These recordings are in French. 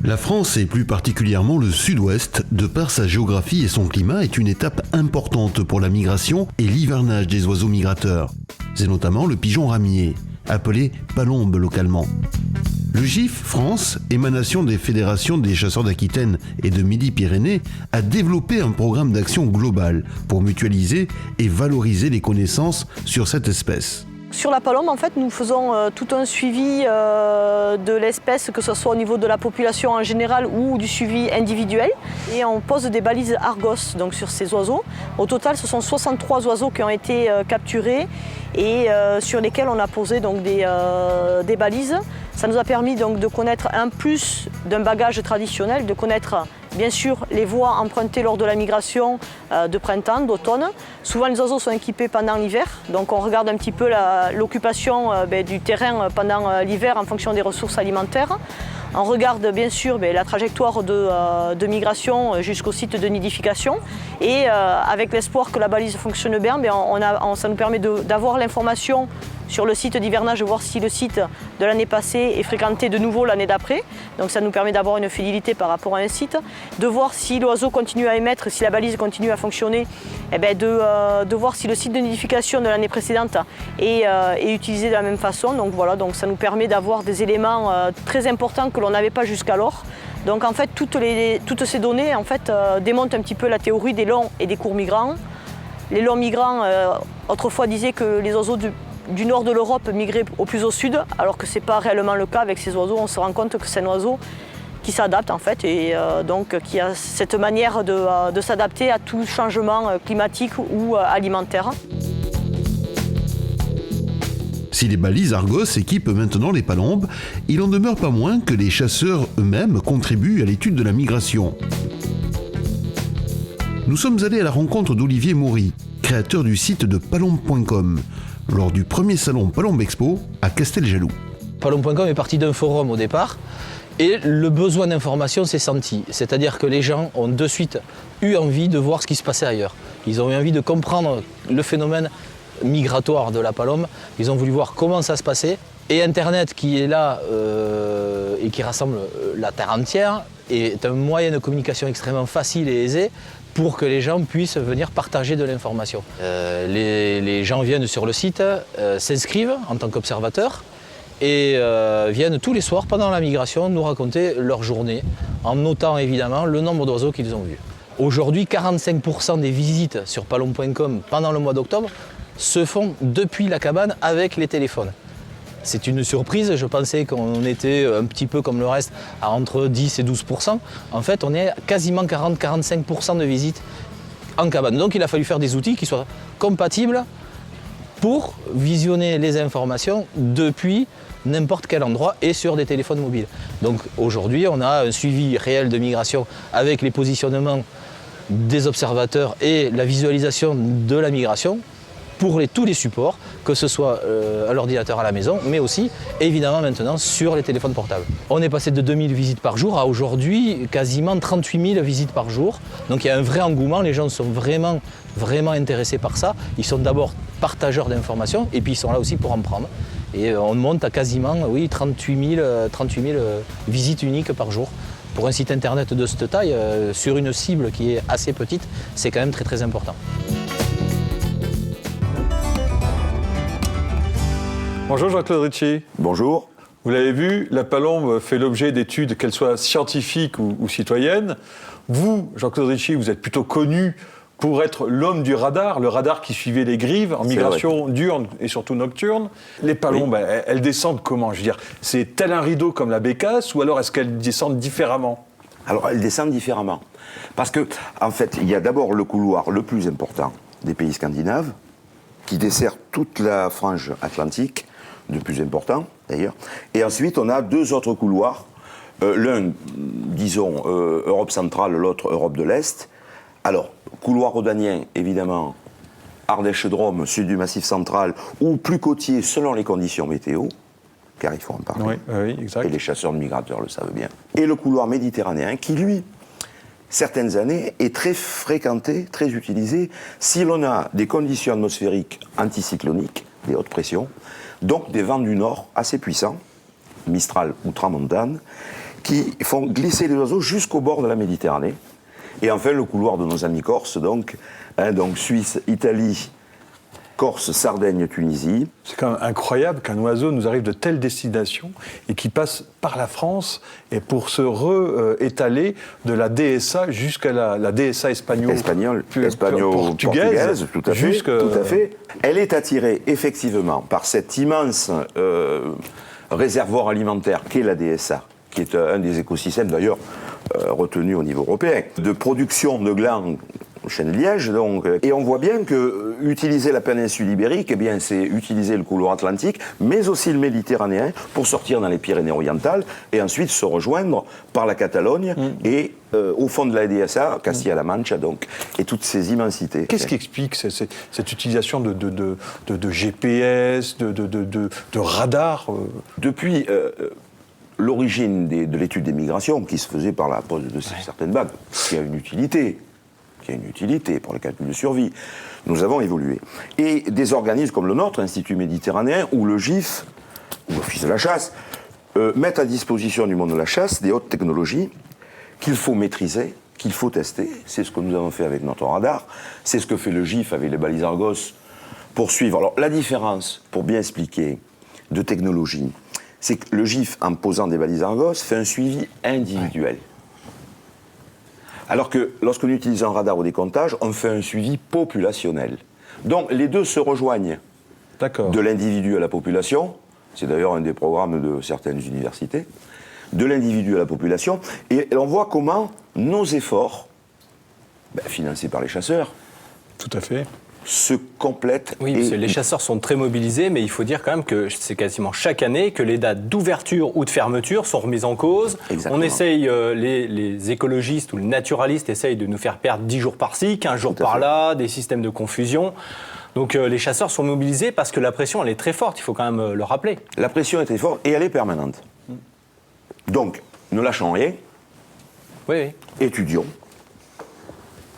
La France, et plus particulièrement le sud-ouest, de par sa géographie et son climat, est une étape importante pour la migration et l'hivernage des oiseaux migrateurs. C'est notamment le pigeon ramier, appelé palombe localement. Le GIF France, émanation des fédérations des chasseurs d'Aquitaine et de Midi-Pyrénées, a développé un programme d'action global pour mutualiser et valoriser les connaissances sur cette espèce. Sur la palombe, en fait, nous faisons tout un suivi de l'espèce, que ce soit au niveau de la population en général ou du suivi individuel. Et on pose des balises Argos donc, sur ces oiseaux. Au total, ce sont 63 oiseaux qui ont été capturés et sur lesquels on a posé donc, des balises. Ça nous a permis donc, de connaître un plus d'un bagage traditionnel, de connaître bien sûr les voies empruntées lors de la migration de printemps, d'automne. Souvent les oiseaux sont équipés pendant l'hiver, donc on regarde un petit peu l'occupation du terrain pendant l'hiver en fonction des ressources alimentaires. On regarde bien sûr la trajectoire de migration jusqu'au site de nidification et avec l'espoir que la balise fonctionne bien, ça nous permet d'avoir l'information sur le site d'hivernage, de voir si le site de l'année passée est fréquenté de nouveau l'année d'après. Donc ça nous permet d'avoir une fidélité par rapport à un site, de voir si l'oiseau continue à émettre, si la balise continue à fonctionner, de voir si le site de nidification de l'année précédente est utilisé de la même façon. Donc voilà, donc ça nous permet d'avoir des éléments très importants que l'on n'avait pas jusqu'alors. Donc en fait, toutes ces données en fait, démontrent un petit peu la théorie des longs et des courts migrants. Les longs migrants, autrefois, disaient que les oiseaux du nord de l'Europe migraient au plus au sud, alors que ce n'est pas réellement le cas avec ces oiseaux. On se rend compte que c'est un oiseau qui s'adapte en fait et donc qui a cette manière de s'adapter à tout changement climatique ou alimentaire. Si les balises Argos équipent maintenant les palombes, il en demeure pas moins que les chasseurs eux-mêmes contribuent à l'étude de la migration. Nous sommes allés à la rencontre d'Olivier Maury, créateur du site de palombe.com, lors du premier salon Palombe Expo à Casteljaloux. Palombe.com est parti d'un forum au départ et le besoin d'information s'est senti. C'est-à-dire que les gens ont de suite eu envie de voir ce qui se passait ailleurs. Ils ont eu envie de comprendre le phénomène migratoire de la palombe. Ils ont voulu voir comment ça se passait. Et Internet qui est là et qui rassemble la Terre entière est un moyen de communication extrêmement facile et aisé pour que les gens puissent venir partager de l'information. Les gens viennent sur le site, s'inscrivent en tant qu'observateurs et viennent tous les soirs pendant la migration nous raconter leur journée en notant évidemment le nombre d'oiseaux qu'ils ont vus. Aujourd'hui, 45% des visites sur palombe.com pendant le mois d'octobre se font depuis la cabane avec les téléphones. C'est une surprise, je pensais qu'on était un petit peu comme le reste, à entre 10 et 12%. En fait, on est à quasiment 40-45% de visites en cabane. Donc il a fallu faire des outils qui soient compatibles pour visionner les informations depuis n'importe quel endroit et sur des téléphones mobiles. Donc aujourd'hui, on a un suivi réel de migration avec les positionnements des observateurs et la visualisation de la migration pour tous les supports, que ce soit à l'ordinateur à la maison, mais aussi évidemment maintenant sur les téléphones portables. On est passé de 2000 visites par jour à aujourd'hui quasiment 38 000 visites par jour. Donc il y a un vrai engouement, les gens sont vraiment intéressés par ça. Ils sont d'abord partageurs d'informations et puis ils sont là aussi pour en prendre. Et on monte à quasiment 38 000 visites uniques par jour. Pour un site internet de cette taille, sur une cible qui est assez petite, c'est quand même très important. Bonjour Jean-Claude Ritchie. Bonjour. Vous l'avez vu, la palombe fait l'objet d'études, qu'elles soient scientifiques ou citoyennes. Vous, Jean-Claude Ritchie, vous êtes plutôt connu pour être l'homme du radar, le radar qui suivait les grives en migration diurne et surtout nocturne. Les palombes, oui, elles descendent comment? Je veux dire, c'est tel un rideau comme la bécasse ou alors est-ce qu'elles descendent différemment? Alors, elles descendent différemment. Parce que, en fait, il y a d'abord le couloir le plus important des pays scandinaves qui dessert toute la frange atlantique, le plus important d'ailleurs. Et ensuite, on a deux autres couloirs. L'un, disons, Europe centrale, l'autre, Europe de l'Est. Alors, couloir rhodanien, évidemment, Ardèche-Drôme, sud du Massif central, ou plus côtier selon les conditions météo, car il faut en parler. Oui, exact. Et les chasseurs de migrateurs le savent bien. Et le couloir méditerranéen, qui lui, certaines années, est très fréquenté, très utilisé, si l'on a des conditions atmosphériques anticycloniques, des hautes pressions, donc des vents du nord assez puissants, Mistral ou Tramontane, qui font glisser les oiseaux jusqu'au bord de la Méditerranée. Et enfin, le couloir de nos amis corses, donc Suisse, Italie, Corse, Sardaigne, Tunisie. C'est quand même incroyable qu'un oiseau nous arrive de telles destinations et qui passe par la France et pour se réétaler de la DSA jusqu'à la DSA portugaise, tout à fait. Elle est attirée effectivement par cet immense réservoir alimentaire qu'est la DSA, qui est un des écosystèmes d'ailleurs retenu au niveau européen, de production de glands chêne liège, donc. Et on voit bien que utiliser la péninsule ibérique, eh bien, c'est utiliser le couloir atlantique, mais aussi le méditerranéen, pour sortir dans les Pyrénées-Orientales et ensuite se rejoindre par la Catalogne et au fond de la DSA, Castilla-La Mancha, donc, et toutes ces immensités. Qu'est-ce qui explique cette utilisation de GPS, de radar Depuis l'origine de l'étude des migrations, qui se faisait par la pose de certaines bagues, qui a une utilité pour le calcul de survie, nous avons évolué. Et des organismes comme le nôtre, Institut Méditerranéen, ou le GIF, ou l'Office de la chasse, mettent à disposition du monde de la chasse des hautes technologies qu'il faut maîtriser, qu'il faut tester. C'est ce que nous avons fait avec notre radar, c'est ce que fait le GIF avec les balises Argos pour suivre. Alors la différence, pour bien expliquer, de technologie, c'est que le GIF, en posant des balises Argos, fait un suivi individuel. Alors que lorsqu'on utilise un radar au décomptage, on fait un suivi populationnel. Donc les deux se rejoignent. D'accord. De l'individu à la population, c'est d'ailleurs un des programmes de certaines universités, de l'individu à la population, et on voit comment nos efforts, financés par les chasseurs, tout à fait, se complètent. Oui, parce que les chasseurs sont très mobilisés, mais il faut dire quand même que c'est quasiment chaque année que les dates d'ouverture ou de fermeture sont remises en cause. Exactement. On essaye, les écologistes ou les naturalistes essayent de nous faire perdre 10 jours par-ci, 15 jours par-là, des systèmes de confusion. Donc les chasseurs sont mobilisés parce que la pression, elle est très forte, il faut quand même le rappeler. La pression est très forte et elle est permanente. Donc, ne lâchons rien, oui. Étudions,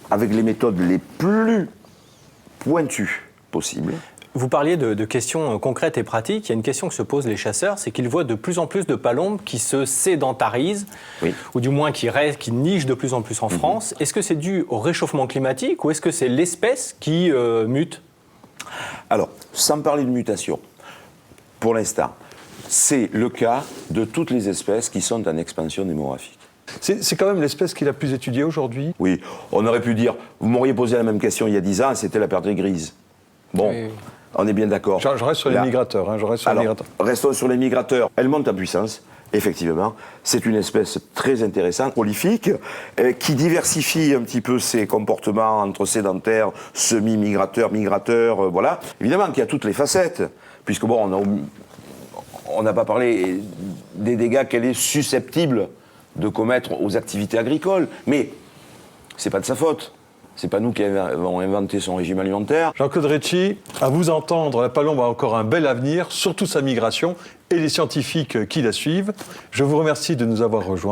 avec les méthodes les plus pointues possibles. Vous parliez de questions concrètes et pratiques. Il y a une question que se posent les chasseurs, c'est qu'ils voient de plus en plus de palombes qui se sédentarisent, ou du moins qui nichent de plus en plus en France. Est-ce que c'est dû au réchauffement climatique ou est-ce que c'est l'espèce qui mute ? Alors, sans parler de mutation, pour l'instant, c'est le cas de toutes les espèces qui sont en expansion démographique. C'est quand même l'espèce qui est la plus étudiée aujourd'hui. Oui, on aurait pu dire, vous m'auriez posé la même question il y a 10 ans, c'était la perdrix grise. Bon, oui. On est bien d'accord. Je reste sur les migrateurs. Restons sur les migrateurs. Elle monte en puissance, effectivement. C'est une espèce très intéressante, prolifique, qui diversifie un petit peu ses comportements entre sédentaires, semi-migrateurs, migrateurs, voilà. Évidemment qu'il y a toutes les facettes, puisque bon, on n'a pas parlé des dégâts qu'elle est susceptible de commettre aux activités agricoles, mais c'est pas de sa faute. C'est pas nous qui avons inventé son régime alimentaire. Jean-Claude Recci, à vous entendre, la palombe a encore un bel avenir, surtout sa migration et les scientifiques qui la suivent. Je vous remercie de nous avoir rejoints.